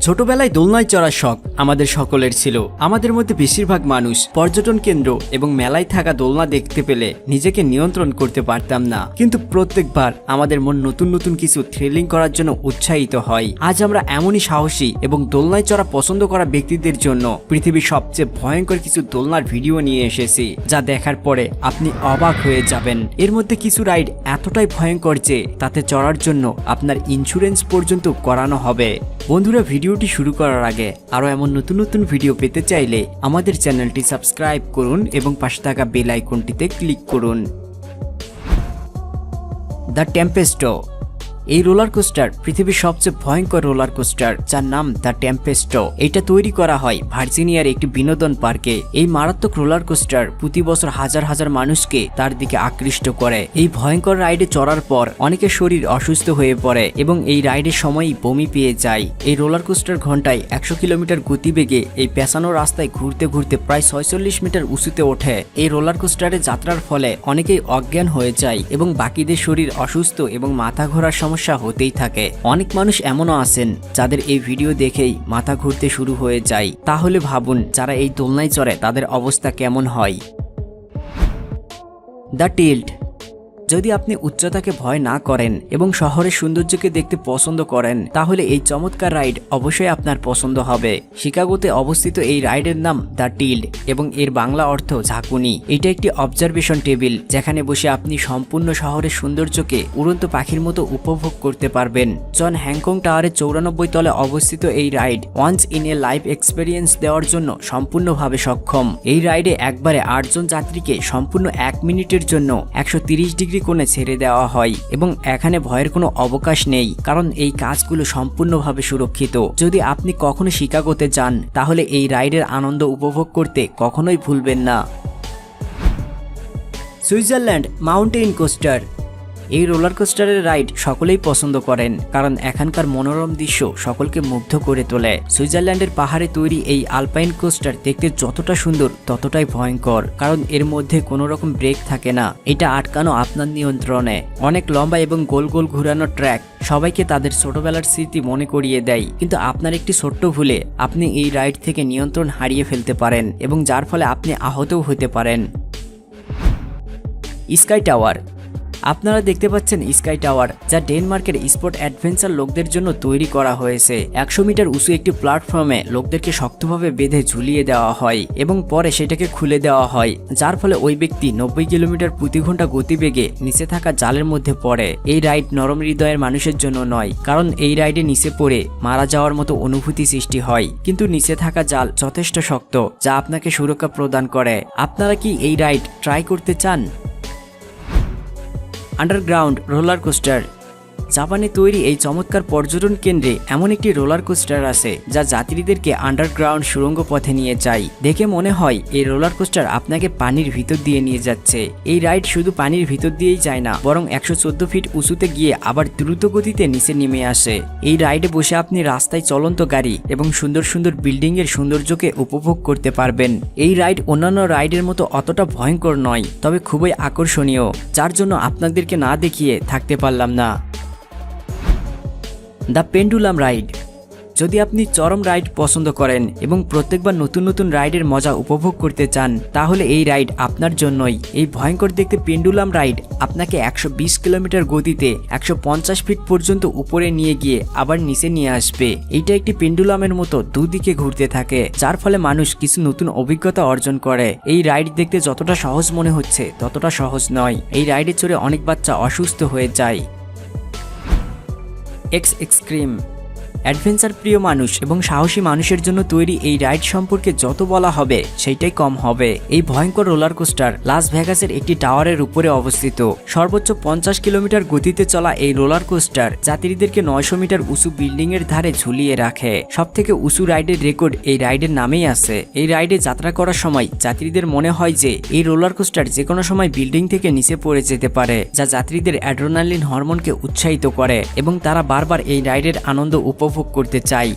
ছোটবেলায় দোলনায় চড়ার শখ আমাদের সকলের ছিল। আমাদের মধ্যে বেশিরভাগ মানুষ পর্যটন কেন্দ্র এবং মেলায় থাকা দোলনা দেখতে পেলে নিজেকে নিয়ন্ত্রণ করতে পারতাম না, কিন্তু প্রত্যেকবার আমাদের মন নতুন নতুন কিছু থ্রিলিং করার জন্য উৎসাহিত হয়। আজ আমরা এমনই সাহসী এবং দোলনায় চড়া পছন্দ করা ব্যক্তিদের জন্য পৃথিবীর সবচেয়ে ভয়ঙ্কর কিছু দোলনার ভিডিও নিয়ে এসেছি, যা দেখার পরে আপনি অবাক হয়ে যাবেন। এর মধ্যে কিছু রাইড এতটাই ভয়ঙ্কর যে তাতে চড়ার জন্য আপনার ইন্স্যুরেন্স পর্যন্ত করানো হবে। বন্ধুরা, ভিডিওটি শুরু করার আগে আরো এমন নতুন নতুন ভিডিও পেতে চাইলে আমাদের চ্যানেলটি সাবস্ক্রাইব করুন এবং পাশে থাকা বেল আইকনটিতে ক্লিক করুন। দ্য টেম্পেস্টো। এই রোলার কোস্টার পৃথিবীর সবচেয়ে ভয়ঙ্কর রোলার কোস্টার, যার নাম দ্য টেম্পেস্টো। এটা তৈরি করা হয় ভার্জিনিয়ার একটি বিনোদন পার্কে। এই মারাত্মক রোলার কোস্টার প্রতি বছর হাজার হাজার মানুষকে তার দিকে আকৃষ্ট করে। এই ভয়ঙ্কর রাইডে চড়ার পর অনেকের শরীর অসুস্থ হয়ে পড়ে এবং এই রাইডের সময়ই বমি পেয়ে যায়। এই রোলার কোস্টার ঘন্টায় 100 কিলোমিটার গতিবেগে এই পেছানো রাস্তায় ঘুরতে ঘুরতে প্রায় 46 মিটার উঁচুতে ওঠে। এই রোলার কোস্টারে যাত্রার ফলে অনেকেই অজ্ঞান হয়ে যায় এবং বাকিদের শরীর অসুস্থ এবং মাথা ঘোরার সমস্যা হতেই থাকে। অনেক মানুষ এমনও আছেন যাদের এই ভিডিও দেখেই মাথা ঘুরতে শুরু হয়ে যায়। তাহলে ভাবুন, যারা এই দোলনায় চড়ে তাদের অবস্থা কেমন হয়। The tilt. যদি আপনি উচ্চতাকে ভয় না করেন এবং শহরের সৌন্দর্যকে দেখতে পছন্দ করেন, তাহলে এই চমৎকার রাইড অবশ্যই আপনার পছন্দ হবে। শিকাগোতে অবস্থিত এই রাইডের নাম দ্য টিল্ট এবং এর বাংলা অর্থ ঝাঁকুনি। এটা একটি অবজারভেশন টেবিল, যেখানে বসে আপনি সম্পূর্ণ শহরের সৌন্দর্যকে উড়ন্ত পাখির মতো উপভোগ করতে পারবেন। জন হ্যাংকং টাওয়ারের 94 তলে অবস্থিত এই ride once in a life experience দেওয়ার জন্য সম্পূর্ণভাবে সক্ষম। এই রাইডে একবারে 8 জন যাত্রীকে সম্পূর্ণ 1 মিনিটের জন্য 130 ডিগ্রি কোণে ছেড়ে দেওয়া হয় এবং এখানে ভয়ের কোনো অবকাশ নেই, কারণ এই কাজগুলো সম্পূর্ণভাবে সুরক্ষিত। যদি আপনি কখনো শিকাগোতে যান, তাহলে এই রাইডের আনন্দ উপভোগ করতে কখনোই ভুলবেন না। Switzerland mountain coaster. এই রোলার কোস্টারের রাইড সকলেই পছন্দ করেন, কারণ এখানকার মনোরম দৃশ্য সকলকে মুগ্ধ করে তোলে। সুইজারল্যান্ডের পাহাড়ে তৈরি এই আলপাইন কোস্টার দেখতে যতটা সুন্দর ততটাই ভয়ঙ্কর, কারণ এর মধ্যে কোনো রকম ব্রেক থাকে না। এটা আটকানো আপনার নিয়ন্ত্রণে। অনেক লম্বা এবং গোল গোল ঘুরানো ট্র্যাক সবাইকে তাদের ছোটবেলার স্মৃতি মনে করিয়ে দেয়, কিন্তু আপনার একটি ছোট্ট ভুলে আপনি এই রাইড থেকে নিয়ন্ত্রণ হারিয়ে ফেলতে পারেন এবং যার ফলে আপনি আহতও হতে পারেন। Sky tower. আপনারা দেখতে পাচ্ছেন স্কাই টাওয়ার, যা ডেনমার্কের স্পোর্ট অ্যাডভেঞ্চার লোকদের জন্য তৈরি করা হয়েছে। 100 মিটার উঁচু একটি প্ল্যাটফর্মে লোকদেরকে শক্তভাবে বেঁধে ঝুলিয়ে দেওয়া হয় এবং পরে সেটাকে খুলে দেওয়া হয়, যার ফলে ওই ব্যক্তি 90 কিলোমিটার প্রতি ঘন্টা গতিবেগে নিচে থাকা জালের মধ্যে পড়ে। এই রাইড নরম হৃদয়ের মানুষের জন্য নয়, কারণ এই রাইডে নিচে পড়ে মারা যাওয়ার মতো অনুভূতি সৃষ্টি হয়, কিন্তু নিচে থাকা জাল যথেষ্ট শক্ত, যা আপনাকে সুরক্ষা প্রদান করে। আপনারা কি এই রাইড ট্রাই করতে চান? Underground roller coaster. জাপানে তৈরি এই চমৎকার পর্যটন কেন্দ্রে এমন একটি রোলার কোস্টার আছে, যা যাত্রীদেরকে আন্ডারগ্রাউন্ড সুড়ঙ্গ পথে নিয়ে যায়। দেখে মনে হয় এই রোলার কোস্টার আপনাকে পানির ভিতর দিয়ে নিয়ে যাচ্ছে। এই রাইড শুধু পানির ভিতর দিয়েই যায় না, বরং 114 ফিট উঁচুতে গিয়ে আবার দ্রুত গতিতে নিচে নেমে আসে। এই রাইডে বসে আপনি রাস্তায় চলন্ত গাড়ি এবং সুন্দর সুন্দর বিল্ডিং এর সৌন্দর্যকে উপভোগ করতে পারবেন। এই রাইড অন্যান্য রাইডের মতো অতটা ভয়ঙ্কর নয়, তবে খুবই আকর্ষণীয়, যার জন্য আপনাদেরকে না দেখিয়ে থাকতে পারলাম না। The pendulum ride. যদি আপনি চরম রাইড পছন্দ করেন এবং প্রত্যেকবার নতুন নতুন রাইডের মজা উপভোগ করতে চান, তাহলে এই রাইড আপনার জন্যই। এই ভয়ঙ্কর দেখতে পেন্ডুলাম রাইড আপনাকে 120 কিলোমিটার গতিতে 150 ফিট পর্যন্ত উপরে নিয়ে গিয়ে আবার নিচে নিয়ে আসবে। এইটা একটি পেন্ডুলামের মতো দুদিকে ঘুরতে থাকে, যার ফলে মানুষ কিছু নতুন অভিজ্ঞতা অর্জন করে। এই রাইড দেখতে যতটা সহজ মনে হচ্ছে ততটা সহজ নয়। এই রাইডে চড়ে অনেক বাচ্চা অসুস্থ হয়ে যায়। এক্সট্রিম। অ্যাডভেঞ্চার প্রিয় মানুষ এবং সাহসী মানুষের জন্য তৈরি এই রাইড সম্পর্কে যত বলা হবে সেইটাই কম হবে। এই ভয়ঙ্কর রোলার কোস্টার লাস ভেগাসের একটি টাওয়ারের উপরে অবস্থিত। সর্বোচ্চ 50 কিলোমিটার গতিতে চলা এই রোলার কোস্টার যাত্রীদেরকে 900 মিটার উঁচু বিল্ডিং এর ধারে ঝুলিয়ে রাখে। সবথেকে উঁচু রাইডের রেকর্ড এই রাইডের নামেই আছে। এই রাইডে যাত্রা করার সময় যাত্রীদের মনে হয় যে এই রোলার কোস্টার যে কোনো সময় বিল্ডিং থেকে নিচে পড়ে যেতে পারে, যা যাত্রীদের অ্যাড্রেনালিন হরমোনকে উৎসাহিত করে এবং তারা বারবার এই রাইডের আনন্দ উপভোগ করতে চাই।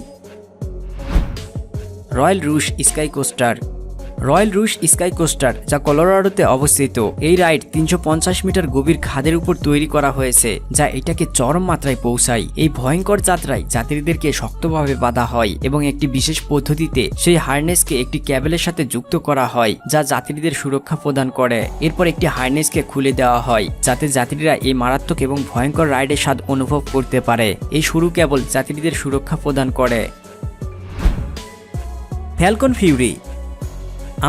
রয়্যাল রুশ স্কাই কোস্টার। রয়্যাল রুশ স্কাই কোস্টার, যা কলোরাডোতে অবস্থিত। এই রাইড 350 মিটার গভীর খাদের উপর তৈরি করা হয়েছে, যা এটাকে চরম মাত্রায় পৌঁছায়। এই ভয়ঙ্কর যাত্রায় যাত্রীদেরকে শক্তভাবে বাঁধা হয় এবং একটি বিশেষ পদ্ধতিতে সেই হার্নেসকে একটি ক্যাবেলের সাথে যুক্ত করা হয়, যা যাত্রীদের সুরক্ষা প্রদান করে। এরপর একটি হার্নেসকে খুলে দেওয়া হয় যাতে যাত্রীরা এই মারাত্মক এবং ভয়ঙ্কর রাইডের স্বাদ অনুভব করতে পারে। এই সরু কেবল যাত্রীদের সুরক্ষা প্রদান করে। Falcon Fury.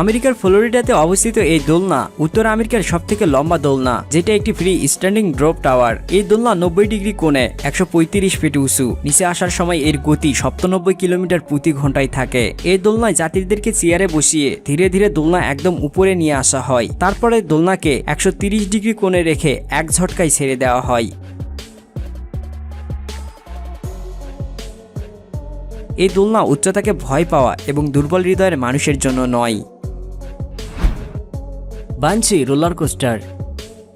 আমেরিকার ফ্লোরিডাতে অবস্থিত এই দোলনা উত্তর আমেরিকার সবথেকে লম্বা দোলনা, যেটা একটি ফ্রি স্ট্যান্ডিং ড্রপ টাওয়ার। এই দোলনা 90 ডিগ্রি কোণে 135 ফিট উঁচু। নিচে আসার সময় এর গতি 97 কিলোমিটার প্রতি ঘন্টায় থাকে। এই দোলনায় যাত্রীদেরকে চেয়ারে বসিয়ে ধীরে ধীরে দোলনা একদম উপরে নিয়ে আসা হয়। তারপরে দোলনাকে 130 ডিগ্রি কোণে রেখে এক ঝটকায় ছেড়ে দেওয়া হয়। এই দোলনা উচ্চতাকে ভয় পাওয়া এবং দুর্বল হৃদয়ের মানুষের জন্য নয়। Banshee roller coaster.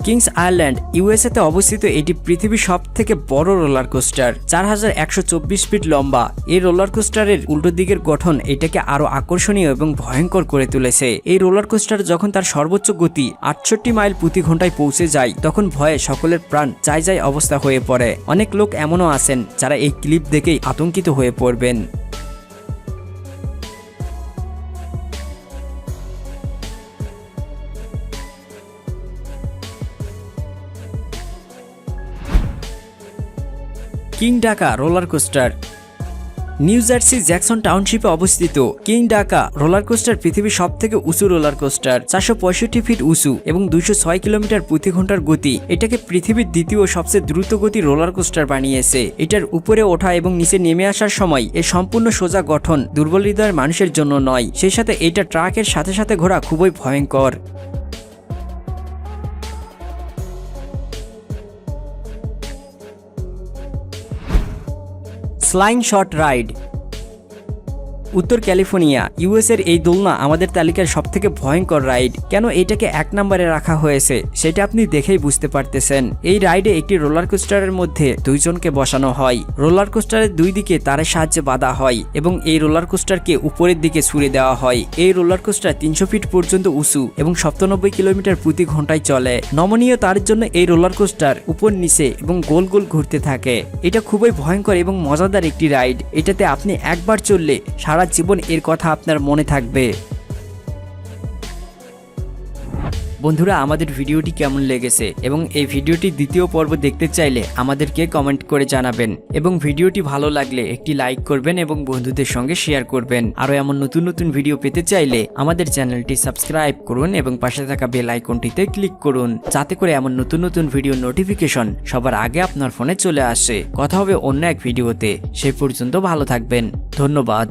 Kings Ireland ইউএসএতে অবস্থিত এটি পৃথিবীর সব থেকে বড় রোলার কোস্টার, 4124 ফিট লম্বা। এই রোলার কোস্টারের উল্টো দিকের গঠন এটাকে আরো আকর্ষণীয় এবং ভয়ঙ্কর করে তুলেছে। এই রোলার কোস্টার যখন তার সর্বোচ্চ গতি 68 মাইল প্রতি ঘন্টায় পৌঁছে যায়, তখন ভয়ে সকলের প্রাণ যায় যায় অবস্থা হয়ে পড়ে। অনেক লোক এমনও আছেন যারা এই ক্লিপ দেখেই আতঙ্কিত হয়ে পড়বেন। Kingda Ka roller coaster. New Jersey Jackson টাউনশিপে অবস্থিত কিং ডাকা রোলার কোস্টার পৃথিবীর সব থেকে উঁচু রোলার কোস্টার, 465 ফিট উঁচু এবং 206 কিলোমিটার প্রতি ঘন্টার গতি। এটাকে পৃথিবীর দ্বিতীয় সবচেয়ে দ্রুত গতি রোলার কোস্টার বানিয়েছে। এটার উপরে ওঠা এবং নিচে নেমে আসার সময় এর সম্পূর্ণ সোজা গঠন দুর্বল হৃদয়ের মানুষের জন্য নয়, সেই সাথে এটা ট্রাকের সাথে সাথে ঘোরা খুবই ভয়ঙ্কর। Flying shot ride. উত্তর ক্যালিফোর্নিয়া ইউএসের এই দোলনা আমাদের তালিকার সবথেকে ভয়ঙ্কর রাইড। কেন এটাকে 1 নম্বরে রাখা হয়েছে সেটা আপনি দেখেই বুঝতে পারতেছেন। এই রাইডে একটি রোলার কোস্টারের মধ্যে 2 জনকে বসানো হয়। রোলার কোস্টারের 2 দিকে তারের সাহায্যে বাঁধা হয় এবং এই রোলার কোস্টারকে উপরের দিকে ছুড়ে দেওয়া হয়। এই রোলার কোস্টার 300 ফিট পর্যন্ত উঁচু এবং 97 কিলোমিটার প্রতি ঘন্টায় চলে। নমনীয় তারের জন্য এই রোলার কোস্টার উপর নিচে এবং গোল গোল ঘুরতে থাকে। এটা খুবই ভয়ঙ্কর এবং মজাদার একটি রাইড। এটাতে আপনি একবার চললে সারা জীবন এর কথা আপনার মনে থাকবে। বন্ধুরা, আমাদের ভিডিওটি কেমন লেগেছে এবং এই ভিডিওটি দ্বিতীয় পর্ব দেখতে চাইলে আমাদেরকে কমেন্ট করে জানাবেন এবং ভিডিওটি ভালো লাগলে একটি লাইক করবেন এবং বন্ধুদের সঙ্গে শেয়ার করবেন। আরও এমন নতুন নতুন ভিডিও পেতে চাইলে আমাদের চ্যানেলটি সাবস্ক্রাইব করুন এবং পাশে থাকা বেল আইকনটিতে ক্লিক করুন, যাতে করে এমন নতুন নতুন ভিডিও নোটিফিকেশন সবার আগে আপনার ফোনে চলে আসে। কথা হবে অন্য এক ভিডিওতে। সেই পর্যন্ত ভালো থাকবেন। ধন্যবাদ।